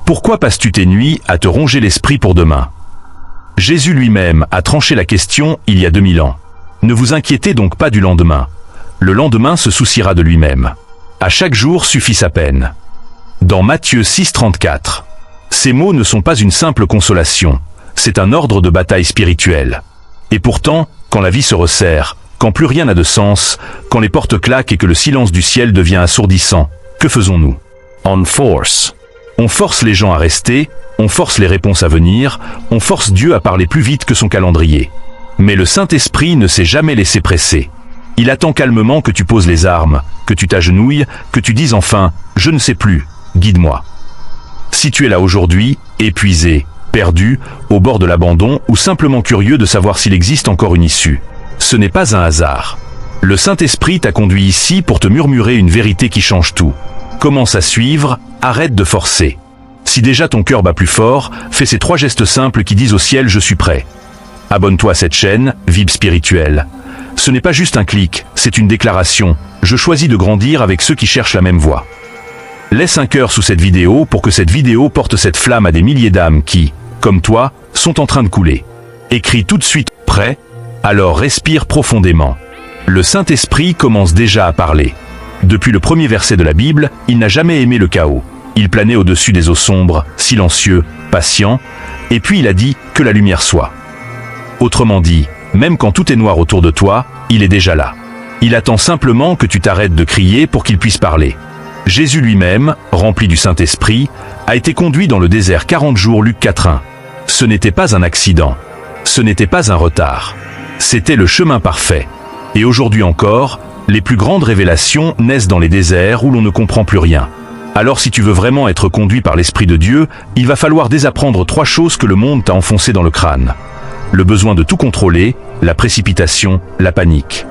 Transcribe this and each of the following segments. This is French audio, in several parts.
Pourquoi passes-tu tes nuits à te ronger l'esprit pour demain? Jésus lui-même a tranché la question il y a 2000 ans. Ne vous inquiétez donc pas du lendemain. Le lendemain se souciera de lui-même. À chaque jour suffit sa peine. Dans Matthieu 6,34. Ces mots ne sont pas une simple consolation, c'est un ordre de bataille spirituelle. Et pourtant, quand la vie se resserre, quand plus rien n'a de sens, quand les portes claquent et que le silence du ciel devient assourdissant, que faisons-nous? On force. On force les gens à rester, on force les réponses à venir, on force Dieu à parler plus vite que son calendrier. Mais le Saint-Esprit ne s'est jamais laissé presser. Il attend calmement que tu poses les armes, que tu t'agenouilles, que tu dises enfin « Je ne sais plus, guide-moi ». Si tu es là aujourd'hui, épuisé, perdu, au bord de l'abandon ou simplement curieux de savoir s'il existe encore une issue, ce n'est pas un hasard. Le Saint-Esprit t'a conduit ici pour te murmurer une vérité qui change tout. Commence à suivre, arrête de forcer. Si déjà ton cœur bat plus fort, fais ces 3 gestes simples qui disent au ciel « Je suis prêt ». Abonne-toi à cette chaîne, Vibe Spirituelle. Ce n'est pas juste un clic, c'est une déclaration. Je choisis de grandir avec ceux qui cherchent la même voie. Laisse un cœur sous cette vidéo pour que cette vidéo porte cette flamme à des milliers d'âmes qui, comme toi, sont en train de couler. Écris tout de suite « Prêt », alors respire profondément. Le Saint-Esprit commence déjà à parler. Depuis le premier verset de la Bible, il n'a jamais aimé le chaos. Il planait au-dessus des eaux sombres, silencieux, patient, et puis il a dit que la lumière soit. Autrement dit, même quand tout est noir autour de toi, il est déjà là. Il attend simplement que tu t'arrêtes de crier pour qu'il puisse parler. Jésus lui-même, rempli du Saint-Esprit, a été conduit dans le désert 40 jours, Luc 4:1. Ce n'était pas un accident. Ce n'était pas un retard. C'était le chemin parfait. Et aujourd'hui encore, les plus grandes révélations naissent dans les déserts où l'on ne comprend plus rien. Alors si tu veux vraiment être conduit par l'Esprit de Dieu, il va falloir désapprendre 3 choses que le monde t'a enfoncées dans le crâne. Le besoin de tout contrôler, la précipitation, la panique.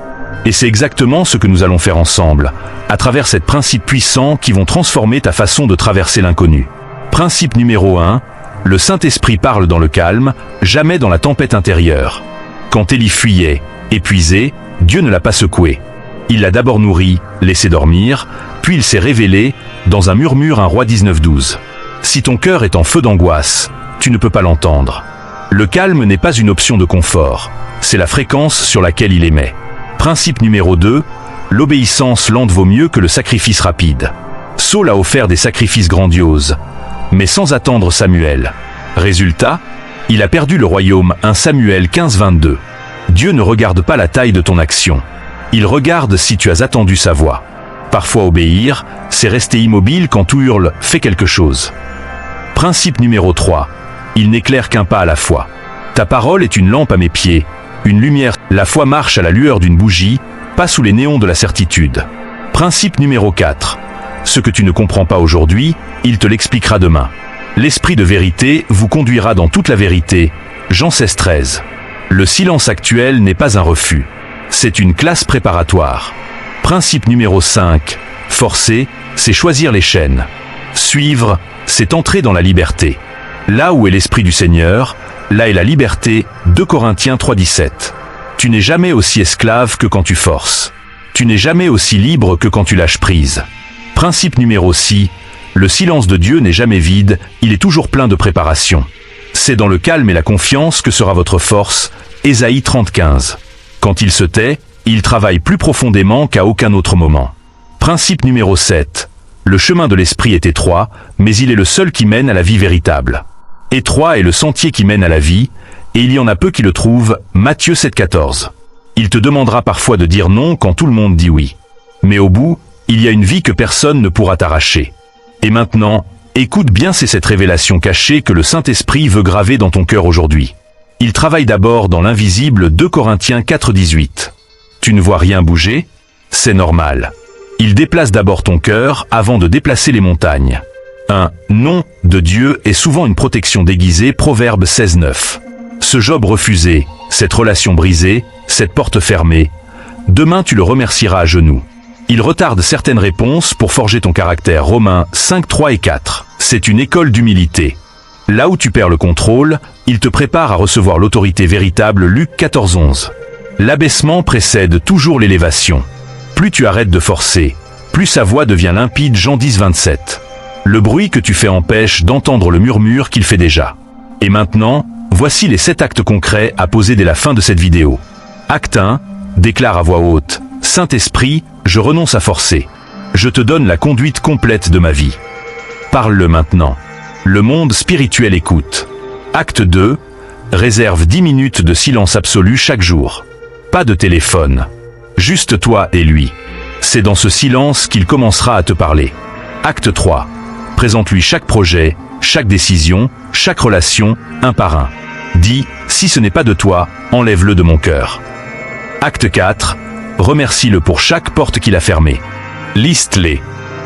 Et c'est exactement ce que nous allons faire ensemble, à travers ces principes puissants qui vont transformer ta façon de traverser l'inconnu. Principe numéro 1, le Saint-Esprit parle dans le calme, jamais dans la tempête intérieure. Quand Élie fuyait, épuisé, Dieu ne l'a pas secoué. Il l'a d'abord nourri, laissé dormir, puis il s'est révélé, dans un murmure 1 Roi 19:12. Si ton cœur est en feu d'angoisse, tu ne peux pas l'entendre. Le calme n'est pas une option de confort, c'est la fréquence sur laquelle il émet. Principe numéro 2, l'obéissance lente vaut mieux que le sacrifice rapide. Saül a offert des sacrifices grandioses, mais sans attendre Samuel. Résultat, il a perdu le royaume 1 Samuel 15:22. Dieu ne regarde pas la taille de ton action. Il regarde si tu as attendu sa voix. Parfois obéir, c'est rester immobile quand tout hurle « fais quelque chose ». Principe numéro 3. Il n'éclaire qu'un pas à la fois. Ta parole est une lampe à mes pieds, une lumière. La foi marche à la lueur d'une bougie, pas sous les néons de la certitude. Principe numéro 4. Ce que tu ne comprends pas aujourd'hui, il te l'expliquera demain. L'esprit de vérité vous conduira dans toute la vérité. Jean 16:13. Le silence actuel n'est pas un refus. C'est une classe préparatoire. Principe numéro 5. Forcer, c'est choisir les chaînes. Suivre, c'est entrer dans la liberté. Là où est l'Esprit du Seigneur, là est la liberté, 2 Corinthiens 3:17. Tu n'es jamais aussi esclave que quand tu forces. Tu n'es jamais aussi libre que quand tu lâches prise. Principe numéro 6, le silence de Dieu n'est jamais vide, il est toujours plein de préparation. C'est dans le calme et la confiance que sera votre force, Ésaïe 30:15. Quand il se tait, il travaille plus profondément qu'à aucun autre moment. Principe numéro 7, le chemin de l'esprit est étroit, mais il est le seul qui mène à la vie véritable. Étroit est le sentier qui mène à la vie, et il y en a peu qui le trouvent, Matthieu 7:14. Il te demandera parfois de dire non quand tout le monde dit oui. Mais au bout, il y a une vie que personne ne pourra t'arracher. Et maintenant, écoute bien, c'est cette révélation cachée que le Saint-Esprit veut graver dans ton cœur aujourd'hui. Il travaille d'abord dans l'invisible, 2 Corinthiens 4:18. Tu ne vois rien bouger? C'est normal. Il déplace d'abord ton cœur avant de déplacer les montagnes. Un « non » de Dieu est souvent une protection déguisée, Proverbe 16:9. Ce job refusé, cette relation brisée, cette porte fermée, demain tu le remercieras à genoux. Il retarde certaines réponses pour forger ton caractère, Romains 5:3 et 4. C'est une école d'humilité. Là où tu perds le contrôle, il te prépare à recevoir l'autorité véritable, Luc 14:11. L'abaissement précède toujours l'élévation. Plus tu arrêtes de forcer, plus sa voix devient limpide, Jean 10:27. Le bruit que tu fais empêche d'entendre le murmure qu'il fait déjà. Et maintenant, voici les 7 actes concrets à poser dès la fin de cette vidéo. Acte 1, déclare à voix haute: Saint-Esprit, je renonce à forcer. Je te donne la conduite complète de ma vie. Parle-le maintenant. Le monde spirituel écoute. Acte 2, réserve 10 minutes de silence absolu chaque jour. Pas de téléphone. Juste toi et lui. C'est dans ce silence qu'il commencera à te parler. Acte 3, présente-lui chaque projet, chaque décision, chaque relation, un par un. Dis, si ce n'est pas de toi, enlève-le de mon cœur. Acte 4, remercie-le pour chaque porte qu'il a fermée. Liste-les.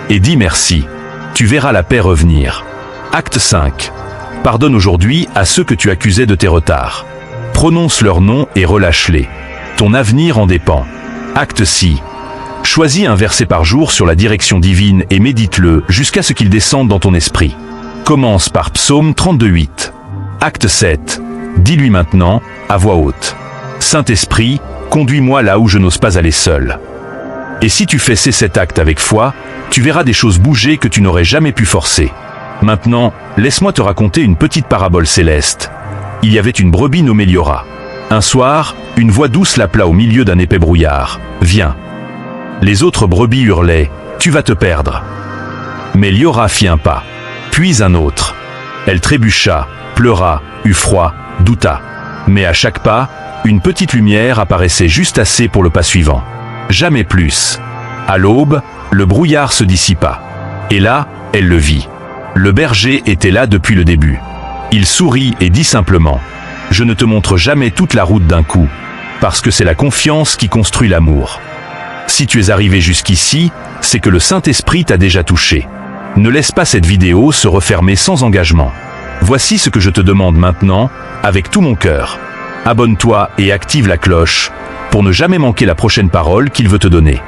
Et dis merci. Tu verras la paix revenir. Acte 5. Pardonne aujourd'hui à ceux que tu accusais de tes retards. Prononce leur nom et relâche-les. Ton avenir en dépend. Acte 6. Choisis un verset par jour sur la direction divine et médite-le jusqu'à ce qu'il descende dans ton esprit. Commence par Psaume 32:8. Acte 7. Dis-lui maintenant, à voix haute: Saint-Esprit, conduis-moi là où je n'ose pas aller seul. Et si tu fais ces 7 actes avec foi, tu verras des choses bouger que tu n'aurais jamais pu forcer. Maintenant, laisse-moi te raconter une petite parabole céleste. Il y avait une brebis nommée Liora. Un soir, une voix douce l'appela au milieu d'un épais brouillard: Viens. Les autres brebis hurlaient: Tu vas te perdre. Mais Liora fit un pas, puis un autre. Elle trébucha, pleura, eut froid, douta. Mais à chaque pas, une petite lumière apparaissait juste assez pour le pas suivant. Jamais plus. À l'aube, le brouillard se dissipa. Et là, elle le vit. Le berger était là depuis le début. Il sourit et dit simplement: Je ne te montre jamais toute la route d'un coup, parce que c'est la confiance qui construit l'amour. Si tu es arrivé jusqu'ici, c'est que le Saint-Esprit t'a déjà touché. Ne laisse pas cette vidéo se refermer sans engagement. Voici ce que je te demande maintenant, avec tout mon cœur. Abonne-toi et active la cloche, pour ne jamais manquer la prochaine parole qu'il veut te donner.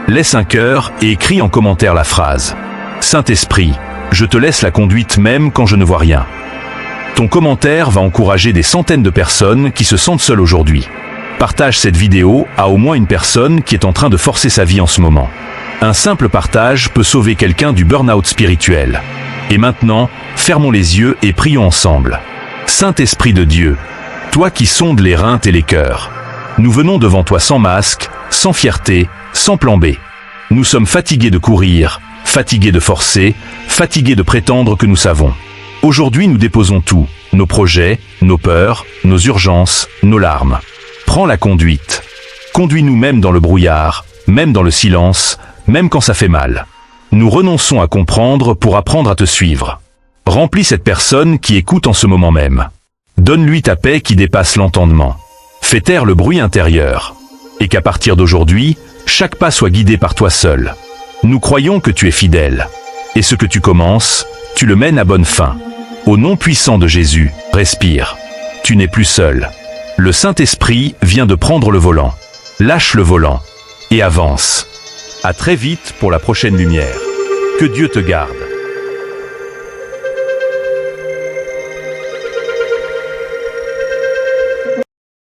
Laisse un cœur et écris en commentaire la phrase: Saint-Esprit, je te laisse la conduite même quand je ne vois rien. Ton commentaire va encourager des centaines de personnes qui se sentent seules aujourd'hui. Partage cette vidéo à au moins une personne qui est en train de forcer sa vie en ce moment. Un simple partage peut sauver quelqu'un du burn-out spirituel. Et maintenant, fermons les yeux et prions ensemble. Saint-Esprit de Dieu, toi qui sondes les reins et les cœurs, nous venons devant toi sans masque, sans fierté, sans plan B. Nous sommes fatigués de courir, fatigués de forcer, fatigués de prétendre que nous savons. Aujourd'hui, nous déposons tout, nos projets, nos peurs, nos urgences, nos larmes. Prends la conduite. Conduis-nous même dans le brouillard, même dans le silence, même quand ça fait mal. Nous renonçons à comprendre pour apprendre à te suivre. Remplis cette personne qui écoute en ce moment même. Donne-lui ta paix qui dépasse l'entendement. Fais taire le bruit intérieur. Et qu'à partir d'aujourd'hui, chaque pas soit guidé par toi seul. Nous croyons que tu es fidèle. Et ce que tu commences, tu le mènes à bonne fin. Au nom puissant de Jésus, respire. Tu n'es plus seul. Le Saint-Esprit vient de prendre le volant. Lâche le volant et avance. À très vite pour la prochaine lumière. Que Dieu te garde.